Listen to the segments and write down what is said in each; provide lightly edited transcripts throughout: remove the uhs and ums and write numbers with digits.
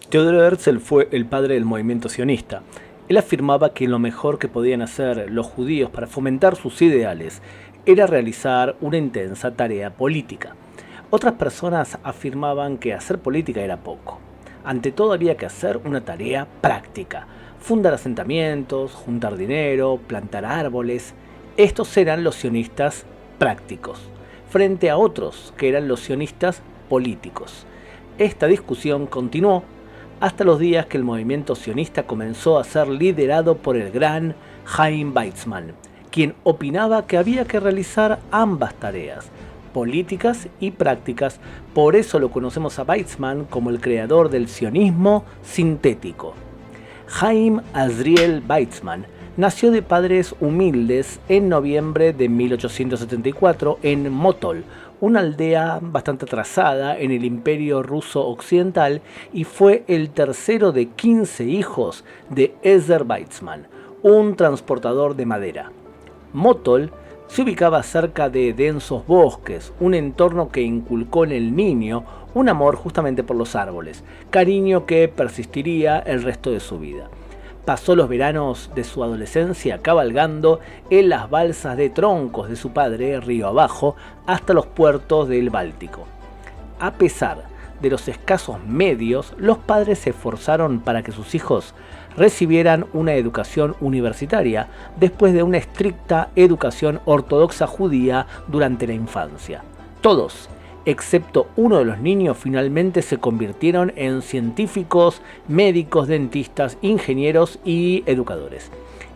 Theodor Herzl fue el padre del movimiento sionista. Él afirmaba que lo mejor que podían hacer los judíos para fomentar sus ideales era realizar una intensa tarea política. Otras personas afirmaban que hacer política era poco. Ante todo había que hacer una tarea práctica, fundar asentamientos, juntar dinero, plantar árboles. Estos eran los sionistas prácticos, frente a otros que eran los sionistas políticos. Esta discusión continuó hasta los días que el movimiento sionista comenzó a ser liderado por el gran Chaim Weizmann, quien opinaba que había que realizar ambas tareas, políticas y prácticas. Por eso lo conocemos a Weizmann como el creador del sionismo sintético. Chaim Azriel Weizmann nació de padres humildes en noviembre de 1874 en Motol, una aldea bastante atrasada en el Imperio Ruso Occidental, y fue el tercero de 15 hijos de Ezer Weizmann, un transportador de madera. Motol se ubicaba cerca de densos bosques, un entorno que inculcó en el niño un amor justamente por los árboles, cariño que persistiría el resto de su vida. Pasó los veranos de su adolescencia cabalgando en las balsas de troncos de su padre río abajo hasta los puertos del Báltico. A pesar de los escasos medios, los padres se esforzaron para que sus hijos recibieran una educación universitaria después de una estricta educación ortodoxa judía durante la infancia. Todos, excepto uno de los niños, finalmente se convirtieron en científicos, médicos, dentistas, ingenieros y educadores.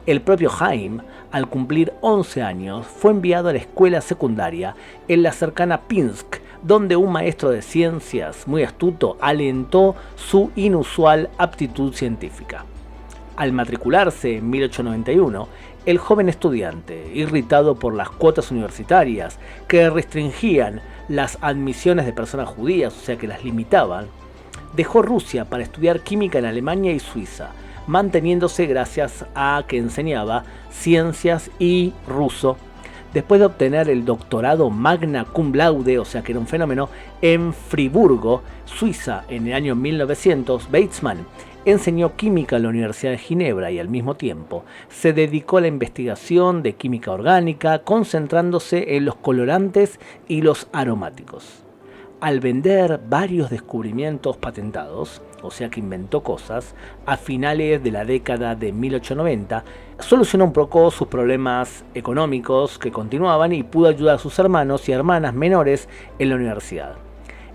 El propio Chaim, al cumplir 11 años, fue enviado a la escuela secundaria en la cercana Pinsk, donde un maestro de ciencias muy astuto alentó su inusual aptitud científica. Al matricularse en 1891, el joven estudiante, irritado por las cuotas universitarias que restringían las admisiones de personas judías, o sea que las limitaban, dejó Rusia para estudiar química en Alemania y Suiza, manteniéndose gracias a que enseñaba ciencias y ruso. Después de obtener el doctorado magna cum laude, o sea que era un fenómeno, en Friburgo, Suiza, en el año 1900, Weizmann enseñó química en la Universidad de Ginebra y al mismo tiempo se dedicó a la investigación de química orgánica, concentrándose en los colorantes y los aromáticos. Al vender varios descubrimientos patentados, o sea que inventó cosas, a finales de la década de 1890, solucionó un poco sus problemas económicos que continuaban y pudo ayudar a sus hermanos y hermanas menores en la universidad.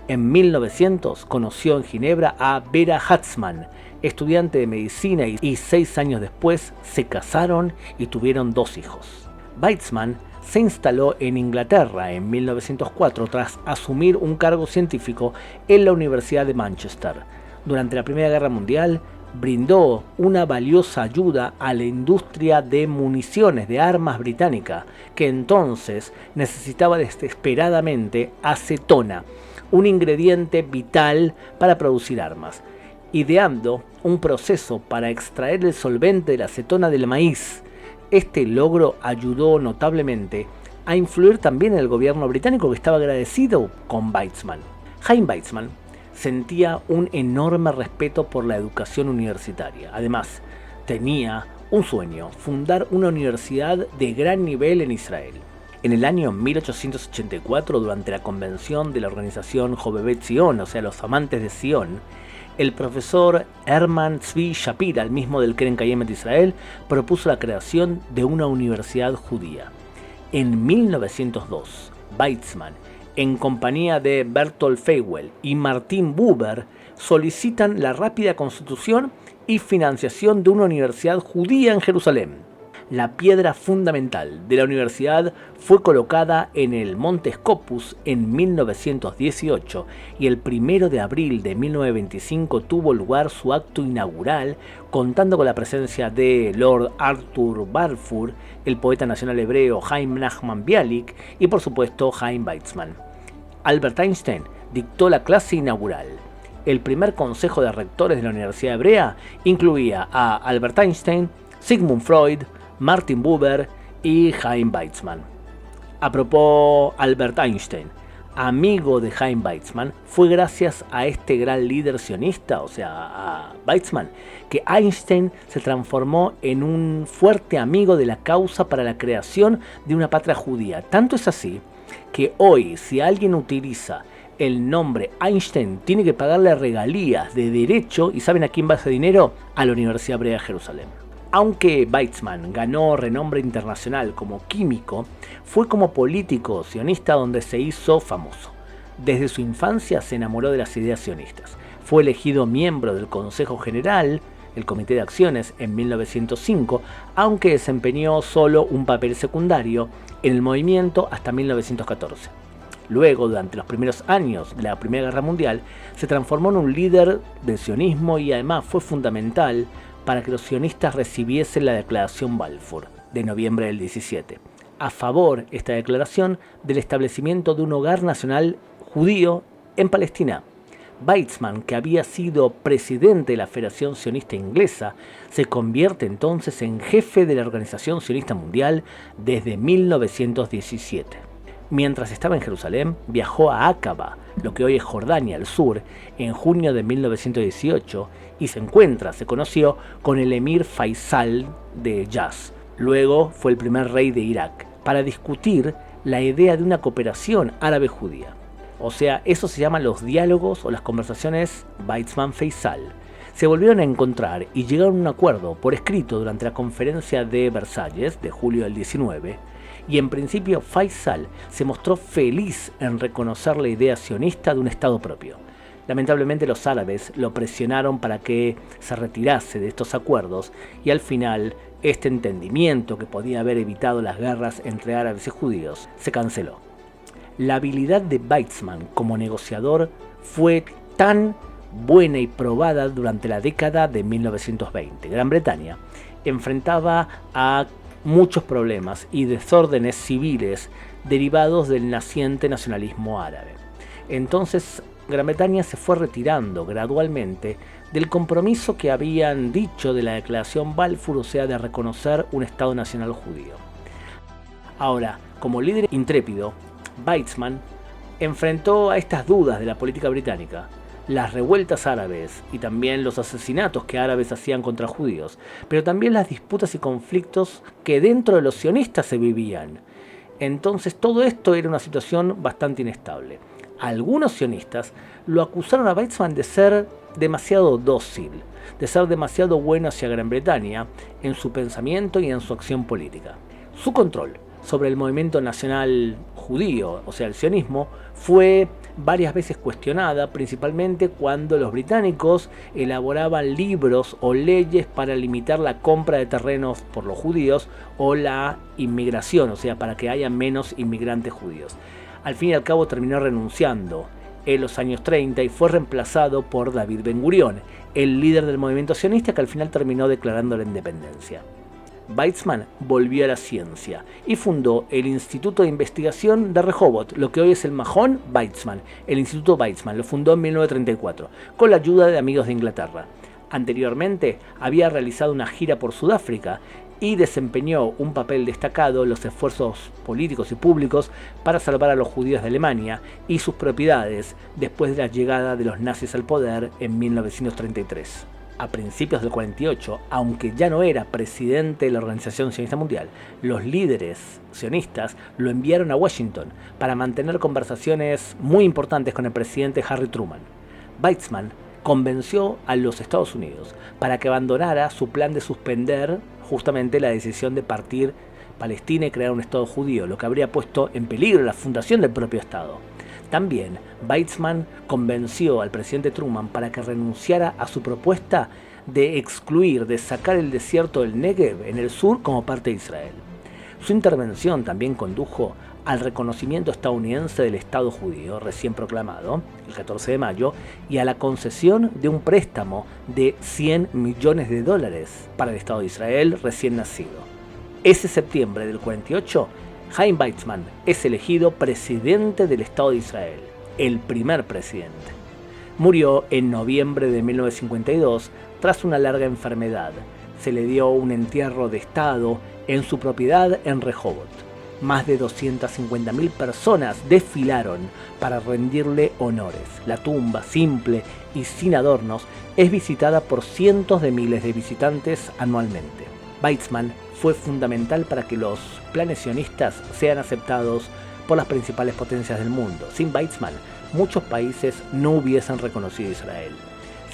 En 1900 conoció en Ginebra a Vera Hatzmann, estudiante de medicina, y 6 años después se casaron y tuvieron 2 hijos. Weizmann se instaló en Inglaterra en 1904 tras asumir un cargo científico en la Universidad de Manchester. Durante la Primera Guerra Mundial brindó una valiosa ayuda a la industria de municiones de armas británica, que entonces necesitaba desesperadamente acetona, un ingrediente vital para producir armas, ideando un proceso para extraer el solvente de la acetona del maíz. Este logro ayudó notablemente a influir también en el gobierno británico, que estaba agradecido con Weizmann. Chaim Weizmann sentía un enorme respeto por la educación universitaria. Además, tenía un sueño: fundar una universidad de gran nivel en Israel. En el año 1884, durante la convención de la organización Jovevet Zion, o sea, los amantes de Sion, el profesor Hermann Tzvi Shapira, el mismo del Keren Kayemet de Israel, propuso la creación de una universidad judía. En 1902, Weizmann, en compañía de Bertolt Feiwel y Martin Buber, solicitan la rápida constitución y financiación de una universidad judía en Jerusalén. La piedra fundamental de la universidad fue colocada en el Monte Scopus en 1918 y el 1 de abril de 1925 tuvo lugar su acto inaugural, contando con la presencia de Lord Arthur Balfour, el poeta nacional hebreo Chaim Nachman Bialik y por supuesto Chaim Weizmann. Albert Einstein dictó la clase inaugural. El primer consejo de rectores de la Universidad Hebrea incluía a Albert Einstein, Sigmund Freud, Martin Buber y Chaim Weizmann. A propósito, Albert Einstein, amigo de Chaim Weizmann, fue gracias a este gran líder sionista, o sea, a Weizmann, que Einstein se transformó en un fuerte amigo de la causa para la creación de una patria judía. Tanto es así que hoy, si alguien utiliza el nombre Einstein, tiene que pagarle regalías de derecho, ¿y saben a quién va ese dinero? A la Universidad Hebrea de Jerusalén. Aunque Weizmann ganó renombre internacional como químico, fue como político sionista donde se hizo famoso. Desde su infancia se enamoró de las ideas sionistas. Fue elegido miembro del Consejo General, el Comité de Acciones, en 1905, aunque desempeñó solo un papel secundario en el movimiento hasta 1914. Luego, durante los primeros años de la Primera Guerra Mundial, se transformó en un líder del sionismo y además fue fundamental para que los sionistas recibiesen la Declaración Balfour de noviembre del 17, a favor esta declaración del establecimiento de un hogar nacional judío en Palestina. Weizmann, que había sido presidente de la Federación Sionista Inglesa, se convierte entonces en jefe de la Organización Sionista Mundial desde 1917. Mientras estaba en Jerusalén, viajó a Aqaba, lo que hoy es Jordania al sur, en junio de 1918 y se conoció con el emir Faisal de Yas. Luego fue el primer rey de Irak, para discutir la idea de una cooperación árabe-judía. O sea, eso se llama los diálogos o las conversaciones Weizmann-Faisal. Se volvieron a encontrar y llegaron a un acuerdo por escrito durante la conferencia de Versalles de julio del 19, y en principio Faisal se mostró feliz en reconocer la idea sionista de un Estado propio. Lamentablemente los árabes lo presionaron para que se retirase de estos acuerdos y al final este entendimiento que podía haber evitado las guerras entre árabes y judíos se canceló. La habilidad de Weizmann como negociador fue tan buena y probada durante la década de 1920. Gran Bretaña enfrentaba a muchos problemas y desórdenes civiles derivados del naciente nacionalismo árabe. Entonces, Gran Bretaña se fue retirando gradualmente del compromiso que habían dicho de la Declaración Balfour, o sea, de reconocer un Estado nacional judío. Ahora, como líder intrépido, Weizmann enfrentó a estas dudas de la política británica, las revueltas árabes y también los asesinatos que árabes hacían contra judíos, pero también las disputas y conflictos que dentro de los sionistas se vivían. Entonces todo esto era una situación bastante inestable. Algunos sionistas lo acusaron a Weizmann de ser demasiado dócil, de ser demasiado bueno hacia Gran Bretaña en su pensamiento y en su acción política. Su control sobre el movimiento nacional judío, o sea el sionismo, fue varias veces cuestionada, principalmente cuando los británicos elaboraban libros o leyes para limitar la compra de terrenos por los judíos o la inmigración, o sea, para que haya menos inmigrantes judíos. Al fin y al cabo terminó renunciando en los años 30 y fue reemplazado por David Ben Gurión, el líder del movimiento sionista que al final terminó declarando la independencia. Weizmann volvió a la ciencia y fundó el Instituto de Investigación de Rehovot, lo que hoy es el Mahon Weizmann. El Instituto Weizmann lo fundó en 1934 con la ayuda de amigos de Inglaterra. Anteriormente había realizado una gira por Sudáfrica y desempeñó un papel destacado en los esfuerzos políticos y públicos para salvar a los judíos de Alemania y sus propiedades después de la llegada de los nazis al poder en 1933. A principios del 48, aunque ya no era presidente de la Organización Sionista Mundial, los líderes sionistas lo enviaron a Washington para mantener conversaciones muy importantes con el presidente Harry Truman. Weizmann convenció a los Estados Unidos para que abandonara su plan de suspender justamente la decisión de partir Palestina y crear un Estado judío, lo que habría puesto en peligro la fundación del propio Estado. También Weizmann convenció al presidente Truman para que renunciara a su propuesta de excluir, de sacar el desierto del Negev en el sur como parte de Israel. Su intervención también condujo al reconocimiento estadounidense del Estado judío recién proclamado, el 14 de mayo, y a la concesión de un préstamo de $100 millones para el Estado de Israel recién nacido. Ese septiembre del 48, Chaim Weizmann es elegido presidente del Estado de Israel, el primer presidente. Murió en noviembre de 1952 tras una larga enfermedad. Se le dio un entierro de Estado en su propiedad en Rehovot. Más de 250.000 personas desfilaron para rendirle honores. La tumba, simple y sin adornos, es visitada por cientos de miles de visitantes anualmente. Weizmann fue fundamental para que los planes sionistas sean aceptados por las principales potencias del mundo. Sin Weizmann, muchos países no hubiesen reconocido a Israel.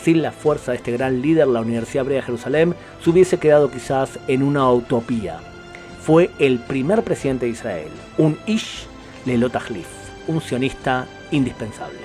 Sin la fuerza de este gran líder, la Universidad Hebrea de Jerusalén se hubiese quedado quizás en una utopía. Fue el primer presidente de Israel, un Ish Lelo Tajlif, un sionista indispensable.